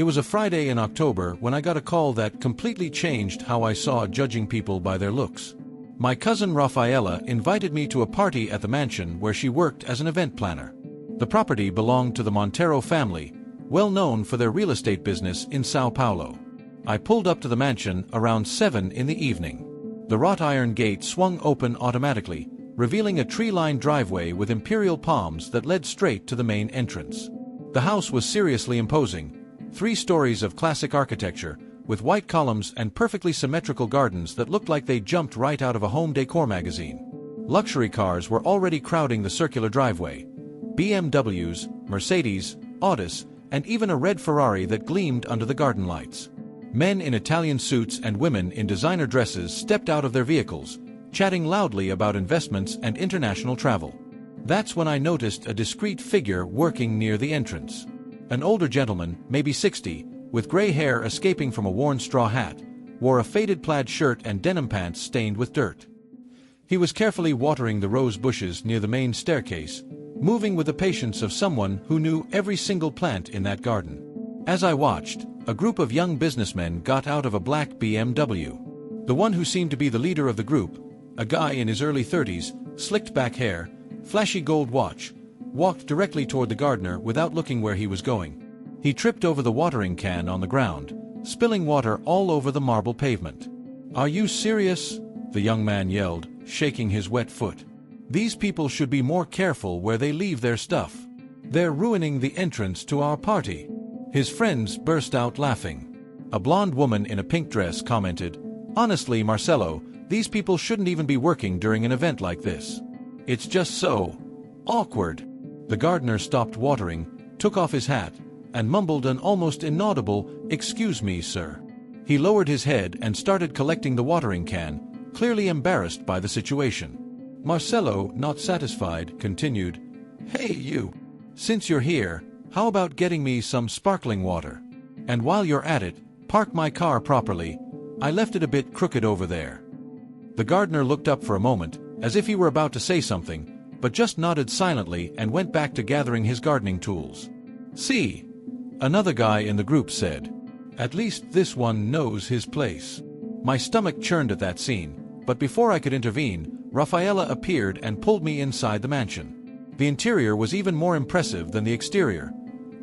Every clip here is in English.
It was a Friday in October when I got a call that completely changed how I saw judging people by their looks. My cousin Rafaela invited me to a party at the mansion where she worked as an event planner. The property belonged to the Montero family, well known for their real estate business in São Paulo. I pulled up to the mansion around 7 in the evening. The wrought iron gate swung open automatically, revealing a tree-lined driveway with imperial palms that led straight to the main entrance. The house was seriously imposing, 3 stories of classic architecture, with white columns and perfectly symmetrical gardens that looked like they jumped right out of a home decor magazine. Luxury cars were already crowding the circular driveway. BMWs, Mercedes, Audis, and even a red Ferrari that gleamed under the garden lights. Men in Italian suits and women in designer dresses stepped out of their vehicles, chatting loudly about investments and international travel. That's when I noticed a discreet figure working near the entrance. An older gentleman, maybe 60, with gray hair escaping from a worn straw hat, wore a faded plaid shirt and denim pants stained with dirt. He was carefully watering the rose bushes near the main staircase, moving with the patience of someone who knew every single plant in that garden. As I watched, a group of young businessmen got out of a black BMW. The one who seemed to be the leader of the group, a guy in his early 30s, slicked back hair, flashy gold watch, walked directly toward the gardener without looking where he was going. He tripped over the watering can on the ground, spilling water all over the marble pavement. "Are you serious?" the young man yelled, shaking his wet foot. "These people should be more careful where they leave their stuff. They're ruining the entrance to our party." His friends burst out laughing. A blonde woman in a pink dress commented, "Honestly, Marcelo, these people shouldn't even be working during an event like this. It's just so awkward." The gardener stopped watering, took off his hat, and mumbled an almost inaudible, "Excuse me, sir." He lowered his head and started collecting the watering can, clearly embarrassed by the situation. Marcelo, not satisfied, continued, "Hey, you. Since you're here, how about getting me some sparkling water? And while you're at it, park my car properly. I left it a bit crooked over there." The gardener looked up for a moment, as if he were about to say something, but just nodded silently and went back to gathering his gardening tools. "See," another guy in the group said. "At least this one knows his place." My stomach churned at that scene, but before I could intervene, Rafaela appeared and pulled me inside the mansion. The interior was even more impressive than the exterior.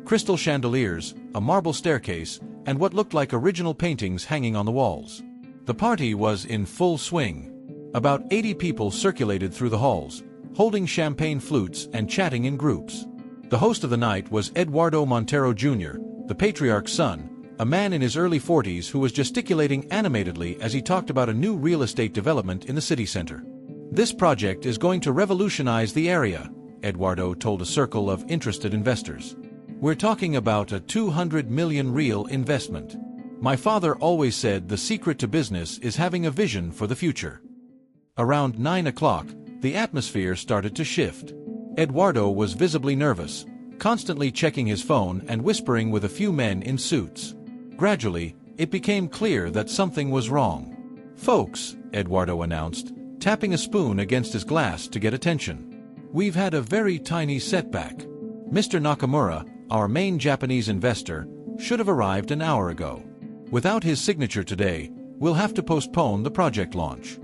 Crystal chandeliers, a marble staircase, and what looked like original paintings hanging on the walls. The party was in full swing. About 80 people circulated through the halls, holding champagne flutes and chatting in groups. The host of the night was Eduardo Montero Jr., the patriarch's son, a man in his early 40s who was gesticulating animatedly as he talked about a new real estate development in the city center. "This project is going to revolutionize the area," Eduardo told a circle of interested investors. "We're talking about a 200 million real investment. My father always said the secret to business is having a vision for the future." Around 9 o'clock, the atmosphere started to shift. Eduardo was visibly nervous, constantly checking his phone and whispering with a few men in suits. Gradually, it became clear that something was wrong. "Folks," Eduardo announced, tapping a spoon against his glass to get attention, "we've had a very tiny setback. Mr. Nakamura, our main Japanese investor, should have arrived an hour ago. Without his signature today, we'll have to postpone the project launch."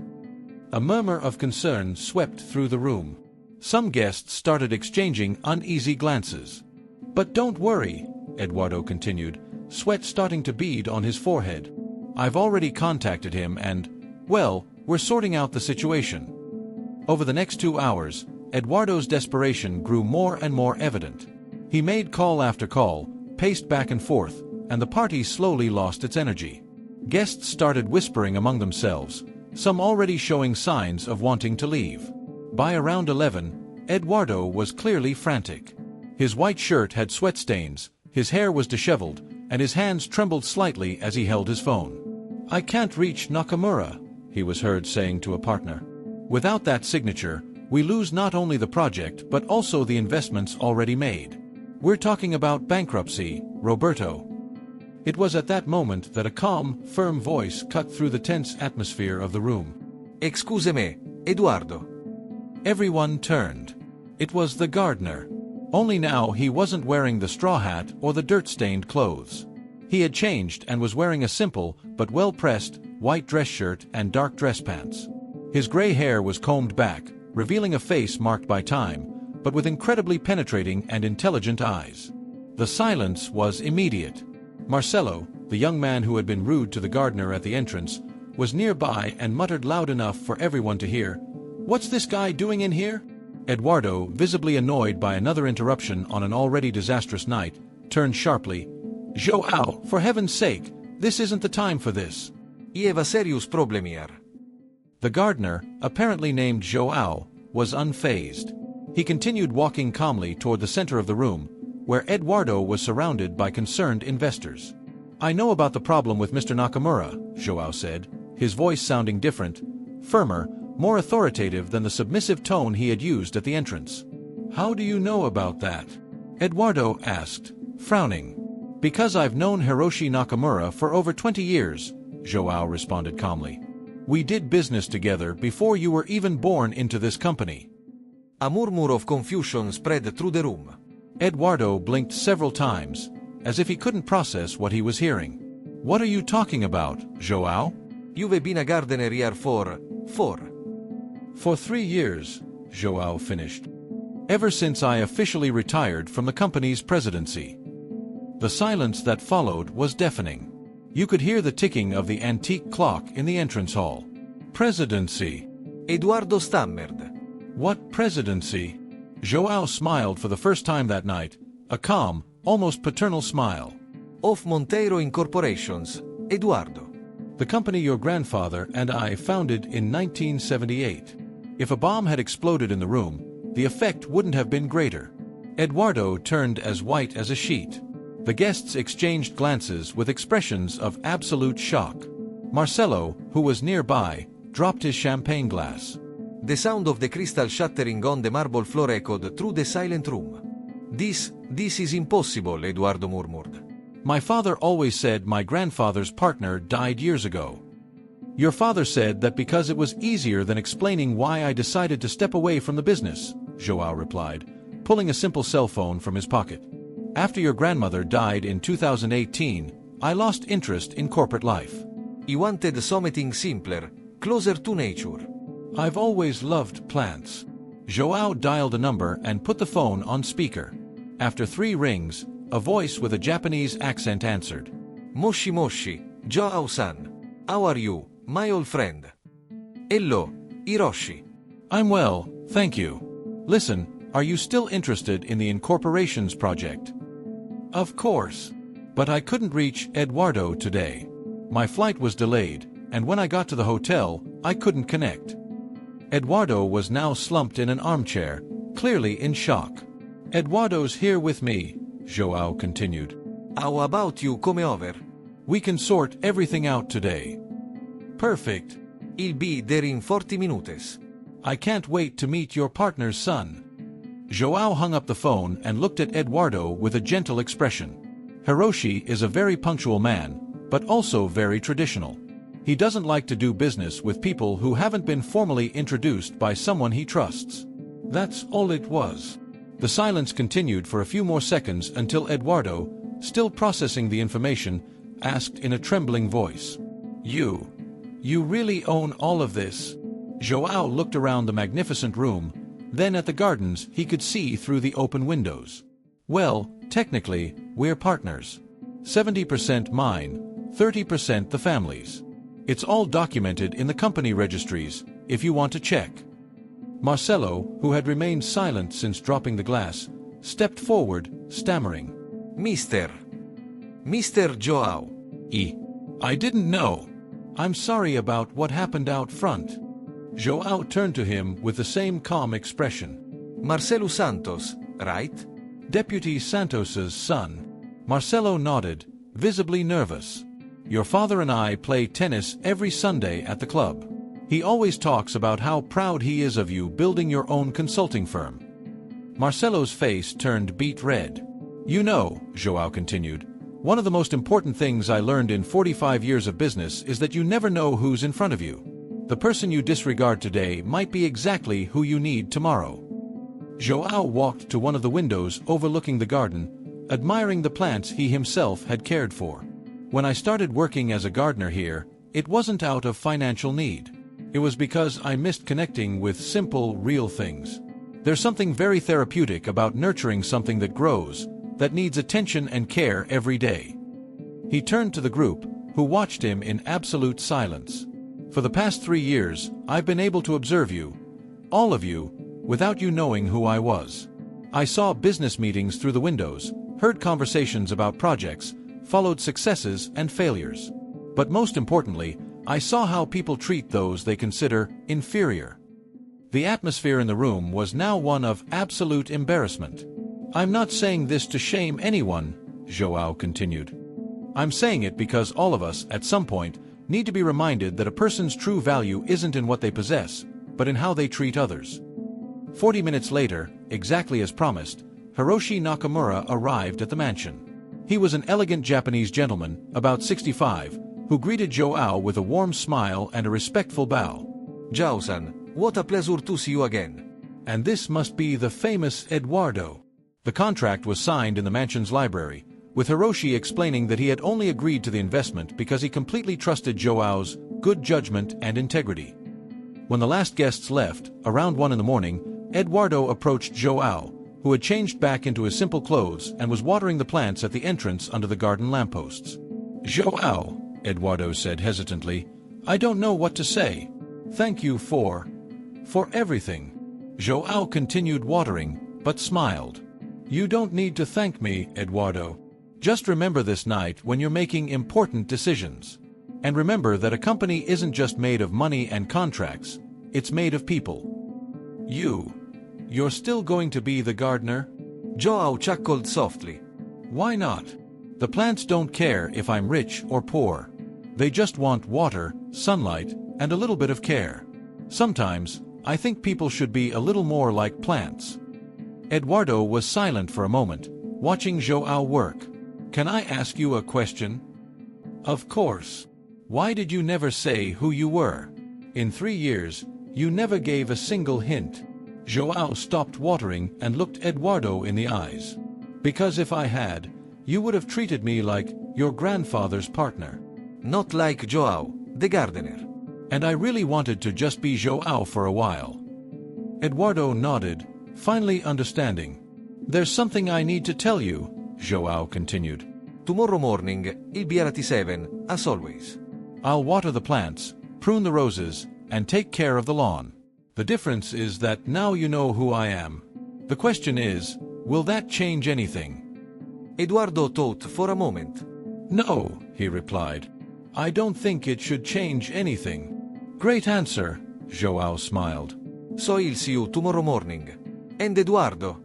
A murmur of concern swept through the room. Some guests started exchanging uneasy glances. "But don't worry," Eduardo continued, sweat starting to bead on his forehead. "I've already contacted him and, well, we're sorting out the situation." Over the next 2 hours, Eduardo's desperation grew more and more evident. He made call after call, paced back and forth, and the party slowly lost its energy. Guests started whispering among themselves, some already showing signs of wanting to leave. By around 11, Eduardo was clearly frantic. His white shirt had sweat stains, his hair was disheveled, and his hands trembled slightly as he held his phone. "I can't reach Nakamura," he was heard saying to a partner. "Without that signature, we lose not only the project but also the investments already made. We're talking about bankruptcy, Roberto." It was at that moment that a calm, firm voice cut through the tense atmosphere of the room. "Excuse-me, Eduardo." Everyone turned. It was the gardener. Only now he wasn't wearing the straw hat or the dirt-stained clothes. He had changed and was wearing a simple but well-pressed white dress shirt and dark dress pants. His gray hair was combed back, revealing a face marked by time, but with incredibly penetrating and intelligent eyes. The silence was immediate. Marcelo, the young man who had been rude to the gardener at the entrance, was nearby and muttered loud enough for everyone to hear, "What's this guy doing in here?" Eduardo, visibly annoyed by another interruption on an already disastrous night, turned sharply. "Joao, for heaven's sake, this isn't the time for this. I have a serious problem here." The gardener, apparently named Joao, was unfazed. He continued walking calmly toward the center of the room, where Eduardo was surrounded by concerned investors. "I know about the problem with Mr. Nakamura," Joao said, his voice sounding different, firmer, more authoritative than the submissive tone he had used at the entrance. "How do you know about that?" Eduardo asked, frowning. "Because I've known Hiroshi Nakamura for over 20 years, Joao responded calmly. "We did business together before you were even born into this company." A murmur of confusion spread through the room. Eduardo blinked several times, as if he couldn't process what he was hearing. "What are you talking about, Joao?" "You've been a gardener here for 3 years, Joao finished. "Ever since I officially retired from the company's presidency." The silence that followed was deafening. You could hear the ticking of the antique clock in the entrance hall. "Presidency?" Eduardo stammered. "What presidency?" Joao smiled for the first time that night, a calm, almost paternal smile. "Of Monteiro Incorporations, Eduardo." "The company your grandfather and I founded in 1978. If a bomb had exploded in the room, the effect wouldn't have been greater." Eduardo turned as white as a sheet. The guests exchanged glances with expressions of absolute shock. Marcelo, who was nearby, dropped his champagne glass. The sound of the crystal shattering on the marble floor echoed through the silent room. This is impossible," Eduardo murmured. "My father always said my grandfather's partner died years ago." "Your father said that because it was easier than explaining why I decided to step away from the business," Joao replied, pulling a simple cell phone from his pocket. "After your grandmother died in 2018, I lost interest in corporate life. He wanted something simpler, closer to nature." "I've always loved plants." Joao dialed a number and put the phone on speaker. After 3 rings, a voice with a Japanese accent answered. "Moshi Moshi, Joao-san. How are you, my old friend?" "Hello, Hiroshi." "I'm well, thank you. Listen, are you still interested in the incorporations project?" "Of course. But I couldn't reach Eduardo today. My flight was delayed, and when I got to the hotel, I couldn't connect." Eduardo was now slumped in an armchair, clearly in shock. "Eduardo's here with me," Joao continued. "How about you come over?" "We can sort everything out today." "Perfect. He'll be there in 40 minutes." "I can't wait to meet your partner's son." Joao hung up the phone and looked at Eduardo with a gentle expression. Hiroshi is a very punctual man, but also very traditional. He doesn't like to do business with people who haven't been formally introduced by someone he trusts. That's all it was. The silence continued for a few more seconds until Eduardo, still processing the information, asked in a trembling voice, You really own all of this?" Joao looked around the magnificent room, then at the gardens he could see through the open windows. "Well, technically, we're partners. 70% mine, 30% the family's. It's all documented in the company registries, if you want to check." Marcelo, who had remained silent since dropping the glass, stepped forward, stammering. Mr. Joao." I didn't know. I'm sorry about what happened out front." Joao turned to him with the same calm expression. "Marcelo Santos, right?" "Deputy Santos's son." Marcelo nodded, visibly nervous. "Your father and I play tennis every Sunday at the club. He always talks about how proud he is of you building your own consulting firm." Marcelo's face turned beet red. "You know," Joao continued, "one of the most important things I learned in 45 years of business is that you never know who's in front of you. The person you disregard today might be exactly who you need tomorrow." Joao walked to one of the windows overlooking the garden, admiring the plants he himself had cared for. When I started working as a gardener here, it wasn't out of financial need. It was because I missed connecting with simple, real things. There's something very therapeutic about nurturing something that grows, that needs attention and care every day. He turned to the group, who watched him in absolute silence. For the past 3 years, I've been able to observe you, all of you, without you knowing who I was. I saw business meetings through the windows, heard conversations about projects, followed successes and failures. But most importantly, I saw how people treat those they consider inferior. The atmosphere in the room was now one of absolute embarrassment. I'm not saying this to shame anyone, Joao continued. I'm saying it because all of us, at some point, need to be reminded that a person's true value isn't in what they possess, but in how they treat others. 40 minutes later, exactly as promised, Hiroshi Nakamura arrived at the mansion. He was an elegant Japanese gentleman, about 65, who greeted Joao with a warm smile and a respectful bow. Joao-san, what a pleasure to see you again. And this must be the famous Eduardo. The contract was signed in the mansion's library, with Hiroshi explaining that he had only agreed to the investment because he completely trusted Joao's good judgment and integrity. When the last guests left, around 1 in the morning, Eduardo approached Joao, who had changed back into his simple clothes and was watering the plants at the entrance under the garden lampposts. Joao, Eduardo said hesitantly, I don't know what to say. Thank you for everything. Joao continued watering, but smiled. You don't need to thank me, Eduardo. Just remember this night when you're making important decisions. And remember that a company isn't just made of money and contracts, it's made of people. You're still going to be the gardener? Joao chuckled softly. Why not? The plants don't care if I'm rich or poor. They just want water, sunlight, and a little bit of care. Sometimes, I think people should be a little more like plants. Eduardo was silent for a moment, watching Joao work. Can I ask you a question? Of course. Why did you never say who you were? In 3 years, you never gave a single hint. Joao stopped watering and looked Eduardo in the eyes. Because if I had, you would have treated me like your grandfather's partner. Not like Joao, the gardener. And I really wanted to just be Joao for a while. Eduardo nodded, finally understanding. There's something I need to tell you, Joao continued. Tomorrow morning, I'll be at 7, as always. I'll water the plants, prune the roses, and take care of the lawn. The difference is that now you know who I am. The question is, will that change anything? Eduardo thought for a moment. No, he replied. I don't think it should change anything. Great answer, Joao smiled. So I'll see you tomorrow morning. And Eduardo?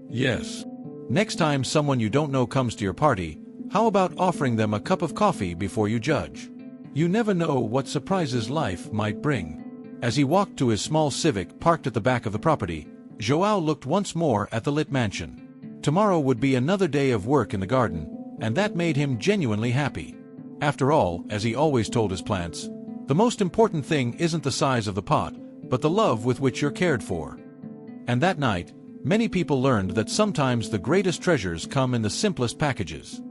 Yes. Next time someone you don't know comes to your party, how about offering them a cup of coffee before you judge? You never know what surprises life might bring. As he walked to his small Civic parked at the back of the property, Joao looked once more at the lit mansion. Tomorrow would be another day of work in the garden, and that made him genuinely happy. After all, as he always told his plants, the most important thing isn't the size of the pot, but the love with which you're cared for. And that night, many people learned that sometimes the greatest treasures come in the simplest packages.